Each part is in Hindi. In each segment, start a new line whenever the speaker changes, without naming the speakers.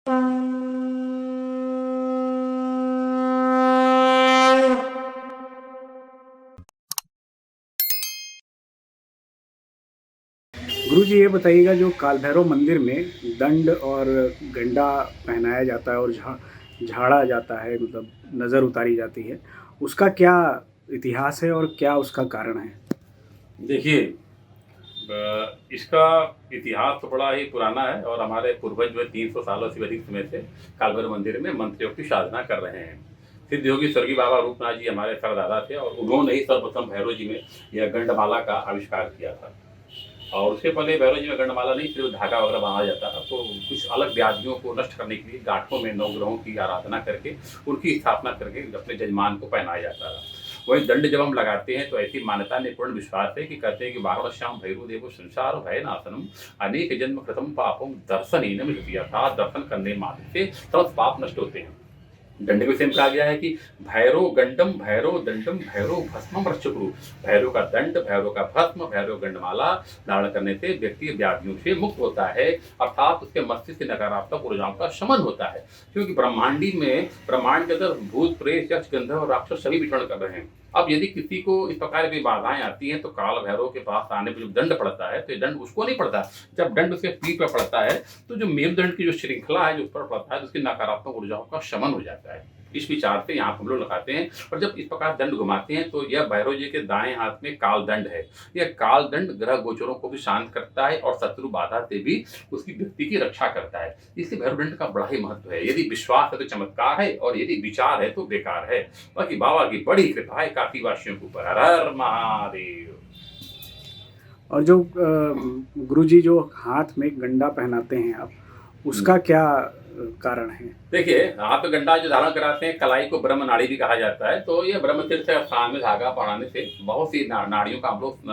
गुरु जी, ये बताइएगा, जो काल भैरव मंदिर में दंड और गंडा पहनाया जाता है और झाड़ा जाता है, मतलब नज़र उतारी जाती है, उसका क्या इतिहास है और क्या उसका कारण है?
देखिए, इसका इतिहास तो बड़ा ही पुराना है और हमारे पूर्वज जो है 300 सालों से अधिक समय से कालभैरव मंदिर में मंत्रों की साधना कर रहे हैं। सिद्ध योगी स्वर्गीय बाबा रूपनाथ जी हमारे सरदादा थे और उन्होंने ही सर्वप्रथम भैरव जी में यह गंडमाला का आविष्कार किया था। और उसके पहले भैरव जी में गंडमाला नहीं, सिर्फ धागा वगैरह बांधा जाता था। तो कुछ अलग व्याधियों को नष्ट करने के लिए गांठों में नवग्रहों की आराधना करके उनकी स्थापना करके अपने जजमान को पहनाया जाता था। वही दंड जब हम लगाते हैं तो ऐसी मान्यता निपूर्ण विश्वास है कि कहते हैं कि बारह श्याम भैरव देव संसार भय नाशनम अनेक जन्म कृतम पापम दर्शन अर्थात दर्शन करने मात्र से समस्त पाप नष्ट होते हैं। दंड के विषय में कहा गया है कि भैरव गंडम भैरव दंडम भैरव भस्मम रक्षकुरु। भैरव का दंड, भैरव का भस्म, भैरव गंडमाला धारण करने से व्यक्ति व्याधियों से मुक्त होता है, अर्थात उसके मस्तिष्क की नकारात्मक ऊर्जाओं का शमन होता है। क्योंकि ब्रह्मांड के अंदर भूत प्रेत यक्ष गंधर्व और राक्षस सभी विचरण कर रहे हैं। अब यदि किसी को इस प्रकार की बाधाएं आती हैं तो काल भैरव के पास आने पर जब दंड पड़ता है तो ये दंड उसको नहीं पड़ता। जब दंड उसके पीठ पर पड़ता है तो जो मेरुदंड की जो श्रृंखला है जो उस पर पड़ता है तो उसकी नकारात्मक ऊर्जाओं का शमन हो जाता है। इस विचार से यहाँ हम लोग लगाते हैं और जब इस प्रकार दंड घुमाते हैं तो यह भैरव जी के दाएं हाथ में काल दंड है। यह काल दंड ग्रह गोचरों को भी शांत करता है और शत्रु बाधा से भी उसकी व्यक्ति की रक्षा करता है। इसलिए भैरव दंड का बड़ा ही महत्व है। यदि विश्वास है तो चमत्कार है और यदि विचार है तो बेकार है। बाकी बाबा की बड़ी कृपा है काशी वासियों के ऊपर। हर हर महादेव।
और जो गुरु जी जो हाथ में गंडा पहनाते हैं आप, उसका क्या कारण है?
देखिए, हाथ में गंडा जो धारण कराते हैं, कलाई को ब्रह्म नाड़ी भी कहा जाता है। तो ये ब्रह्म तीर्थ स्थान में धागा पहनाने से बहुत सी नाड़ियों का हम लोग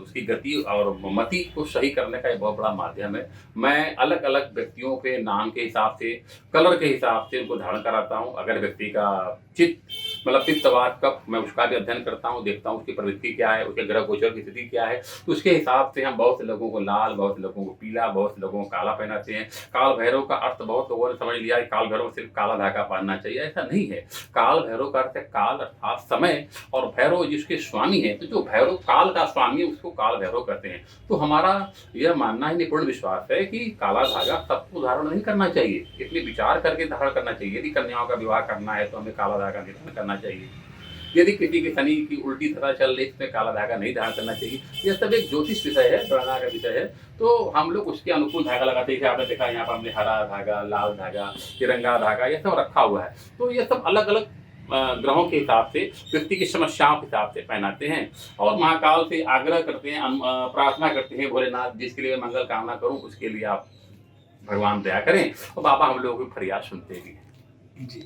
उसकी गति और मति को सही करने का एक बहुत बड़ा माध्यम है। मैं अलग अलग व्यक्तियों के नाम के हिसाब से, कलर के हिसाब से उनको धारण कराता हूँ। अगर व्यक्ति का चित्त मतलब पित्तवात कफ, मैं उसका भी अध्ययन करता हूँ, देखता हूँ उसकी प्रवृत्ति क्या है, उसके ग्रह गोचर की स्थिति क्या है। तो उसके हिसाब से हम बहुत से लोगों को लाल, बहुत से लोगों को पीला, बहुत से लोगों को काला पहनाते हैं। काल भैरव का अर्थ बहुत लोगों ने समझ लिया है, काल भैरव सिर्फ काला धागा पहनना चाहिए, ऐसा नहीं है। काल भैरव का अर्थ है काल अर्थात समय, और भैरव जिसके स्वामी है, तो जो भैरव काल का स्वामी है उसको काल भैरव कहते हैं। तो हमारा यह मानना ही निपूर्ण विश्वास है कि काला धागा सबको धारण नहीं करना चाहिए, इसलिए विचार करके धारण करना चाहिए। यदि कन्याओं का विवाह करना है तो हमें काला धागा नहीं धारण करना चाहिए। यदि किसी की शनि की उल्टी तरह चल रही इसमें काला धागा नहीं धारण करना चाहिए। यह सब एक ज्योतिष विषय है, गणना का विषय है। तो हम लोग उसके अनुकूल धागा लगाते हैं। आपने देखा यहाँ पर हमने हरा धागा, लाल धागा, तिरंगा धागा यह सब रखा हुआ है। तो ये सब अलग अलग ग्रहों के हिसाब से, व्यक्ति की समस्याओं के हिसाब से पहनाते हैं और महाकाल से आग्रह करते हैं, प्रार्थना करते हैं, भोलेनाथ जिसके लिए मंगल कामना करूं उसके लिए आप भगवान दया करें, और बाबा हम लोगों की फरियाद सुनते भी हैं।
जी।